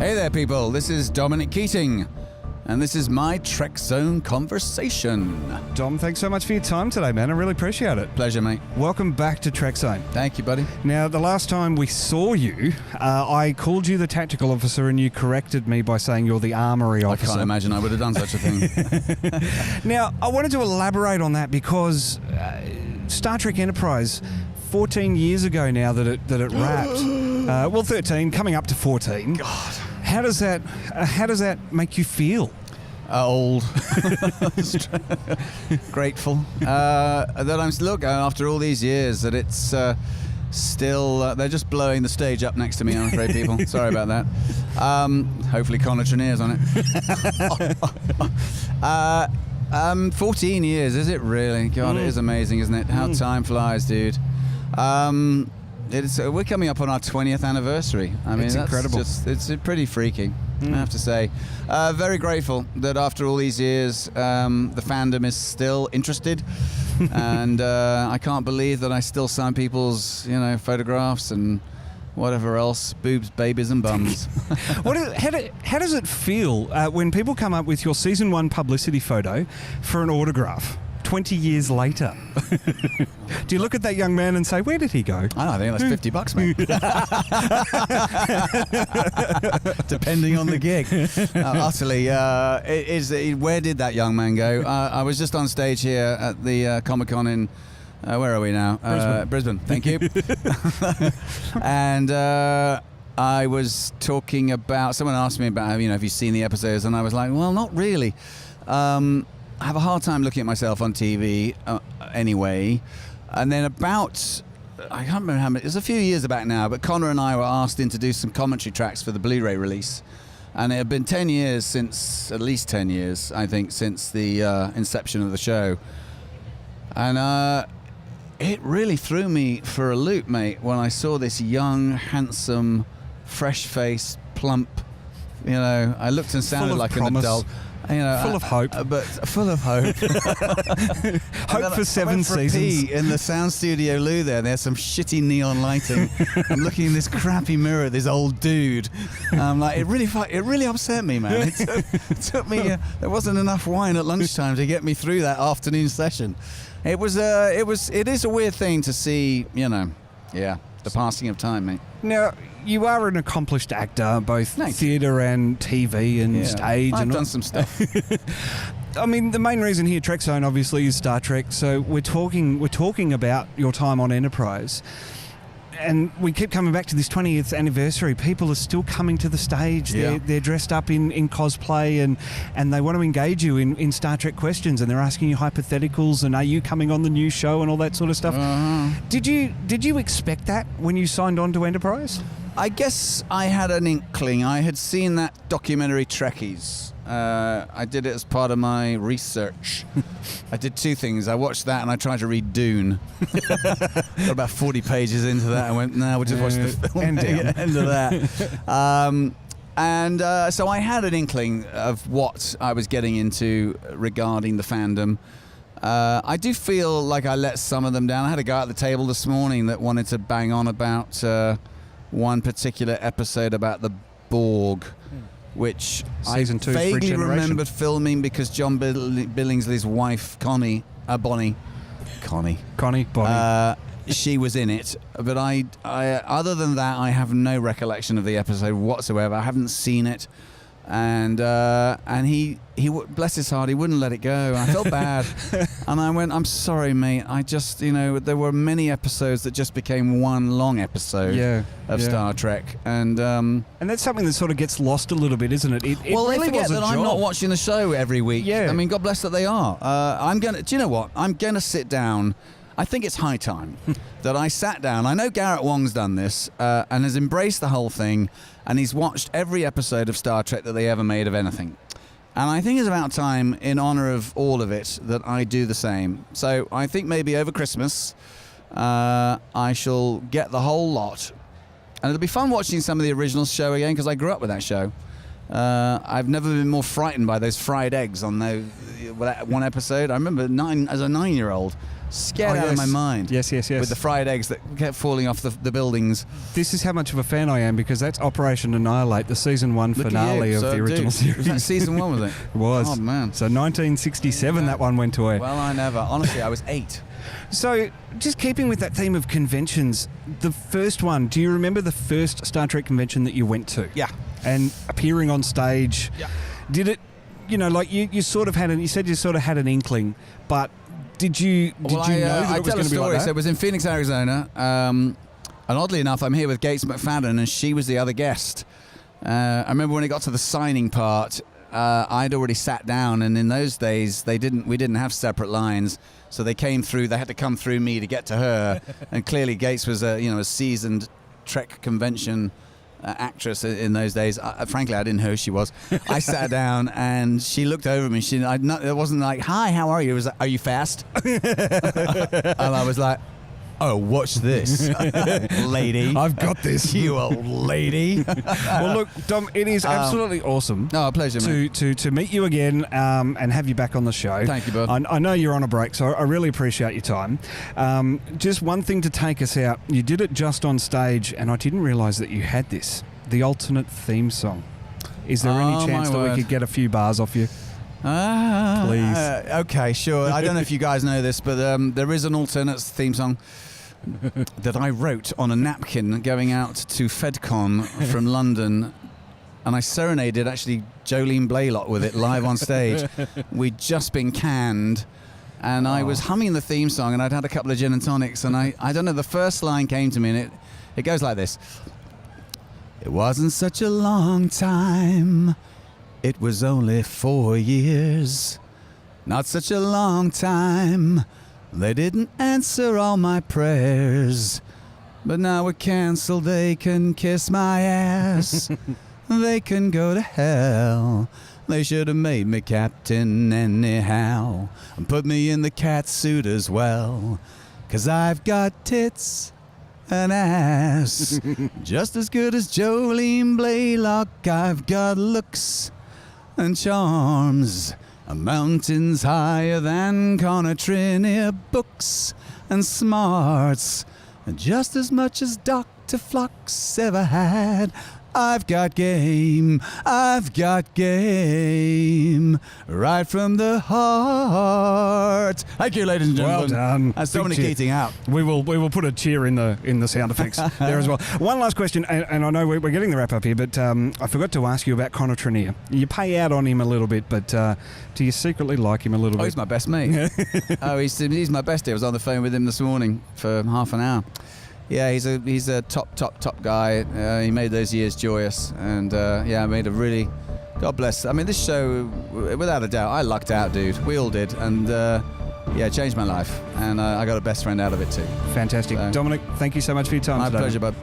Hey there, people. This is Dominic Keating, and this is my Trekzone Conversation. Dom, thanks so much for your time today, man. I really appreciate it. Pleasure, mate. Welcome back to Trekzone. Thank you, buddy. Now, the last time we saw you, I called you the tactical officer, and you corrected me by saying you're the armory officer. I can't imagine I would have done such a thing. Now, I wanted to elaborate on that because Star Trek Enterprise, 14 years ago now that it wrapped. 13, coming up to 14. God. How does that make you feel? Old. Grateful. That I'm after all these years that it's still they're just blowing the stage up next to me, I'm afraid, people. Sorry about that. Hopefully Connor Trinneer's on it. 14 years, is it really? God, it is amazing, isn't it? How time flies, dude. We're coming up on our 20th anniversary. I mean, it's incredible. It's pretty freaky, I have to say. Very grateful that after all these years, the fandom is still interested, and I can't believe that I still sign people's, photographs and whatever else, boobs, babies, and bums. How does it feel when people come up with your season 1 publicity photo for an autograph 20 years later? Do you look at that young man and say, where did he go? I think that's $50, mate. Depending on the gig. Utterly. Where did that young man go? I was just on stage here at the Comic-Con in, where are we now? Brisbane. Thank you. And I was talking about, someone asked me about, have you seen the episodes? And I was like, well, not really. I have a hard time looking at myself on TV anyway. And then I can't remember how many, it was a few years back now, but Connor and I were asked in to do some commentary tracks for the Blu-ray release. And it had been at least 10 years, I think, since the inception of the show. And it really threw me for a loop, mate, when I saw this young, handsome, fresh-faced, plump, I looked and sounded like an adult. Full of hope. But full of hope. Hope for 7 seasons. In the sound studio loo there's some shitty neon lighting. I'm looking in this crappy mirror at this old dude. Like, it really upset me, man. It took me, there wasn't enough wine at lunchtime to get me through that afternoon session. It is a weird thing to see, the passing of time, mate. Now, you are an accomplished actor, both theatre and TV and stage. I've done some stuff. I mean, the main reason here, Trekzone, obviously, is Star Trek. So we're talking about your time on Enterprise. And we keep coming back to this 20th anniversary. People are still coming to the stage. Yeah. They're dressed up in cosplay and they want to engage you in Star Trek questions, and they're asking you hypotheticals and are you coming on the new show and all that sort of stuff. Did you expect that when you signed on to Enterprise? I guess I had an inkling. I had seen that documentary Trekkies. I did it as part of my research. I did 2 things. I watched that and I tried to read Dune. Got about 40 pages into that and went, no, we'll just watch the film and end of that. So I had an inkling of what I was getting into regarding the fandom. I do feel like I let some of them down. I had a guy at the table this morning that wanted to bang on about one particular episode about the Borg, which Season 2 vaguely remembered filming because John Billingsley's wife, Bonnie, she was in it. But I other than that, I have no recollection of the episode whatsoever. I haven't seen it. And he bless his heart, he wouldn't let it go. I felt bad. And I went, I'm sorry, mate. I just, there were many episodes that just became one long episode of Star Trek. And that's something that sort of gets lost a little bit, isn't it? It well, really they forget was a that job. I'm not watching the show every week. Yeah. I mean, God bless that they are. Do you know what? I'm going to sit down. I think it's high time that I sat down. I know Garrett Wong's done this and has embraced the whole thing, and he's watched every episode of Star Trek that they ever made of anything. And I think it's about time, in honor of all of it, that I do the same. So I think maybe over Christmas, I shall get the whole lot. And it'll be fun watching some of the original show again, because I grew up with that show. I've never been more frightened by those fried eggs on that one episode. I remember as a 9-year-old Scared out of my mind. Yes. With the fried eggs that kept falling off the buildings. This is how much of a fan I am, because that's Operation Annihilate, the season 1 Look finale of So, the original dude, series. Was that season 1, was it? It was. Oh, man. So 1967, that one went to air. Well, I never. Honestly, I was 8. So, just keeping with that theme of conventions, the first one, do you remember the first Star Trek convention that you went to? Yeah. And appearing on stage? Yeah. Did it, like you sort of had you said you sort of had an inkling, but did you know that it was going to be like that? So it was in Phoenix, Arizona, and oddly enough, I'm here with Gates McFadden, and she was the other guest. I remember when it got to the signing part, I'd already sat down, and in those days we didn't have separate lines, so they came through. They had to come through me to get to her, and clearly Gates was a seasoned Trek convention actress in those days. Frankly, I didn't know who she was. I sat down and she looked over me. It wasn't like, "Hi, how are you?" It was like, "Are you fast?" And I was like, "Oh, watch this, lady. I've got this, you old lady." Well, look, Dom, it is absolutely awesome. No, a pleasure, mate. To meet you again and have you back on the show. Thank you, bud. I know you're on a break, so I really appreciate your time. Just one thing to take us out. You did it just on stage, and I didn't realise that you had this, the alternate theme song. Is there any chance that we could get a few bars off you? Please. Okay, sure. I don't know if you guys know this, but there is an alternate theme song that I wrote on a napkin going out to FedCon from London, and I serenaded actually Jolene Blaylock with it live on stage. We'd just been canned, and I was humming the theme song, and I'd had a couple of gin and tonics, and I don't know, the first line came to me, and it goes like this. It wasn't such a long time, it was only 4 years, not such a long time. They didn't answer all my prayers, but now we're cancelled. They can kiss my ass. They can go to hell. They should have made me captain anyhow, and put me in the cat suit as well, 'cause I've got tits and ass just as good as Jolene Blaylock. I've got looks and charms, mountains higher than Connor books and smarts, just as much as Dr. Phlox ever had. I've got game, right from the heart. Thank you, ladies and gentlemen. Well done. That's Dominic Keating out. We will put a cheer in the sound effects there as well. One last question, and I know we're getting the wrap up here, but I forgot to ask you about Connor Trenier. You pay out on him a little bit, but do you secretly like him a little bit? He's my best mate. He's my bestie. I was on the phone with him this morning for half an hour. Yeah, he's a top guy. He made those years joyous, and I made a really, God bless. I mean, this show, without a doubt, I lucked out, dude. We all did, and it changed my life, and I got a best friend out of it too. Fantastic, Dominic. Thank you so much for your time. My today. pleasure, bud.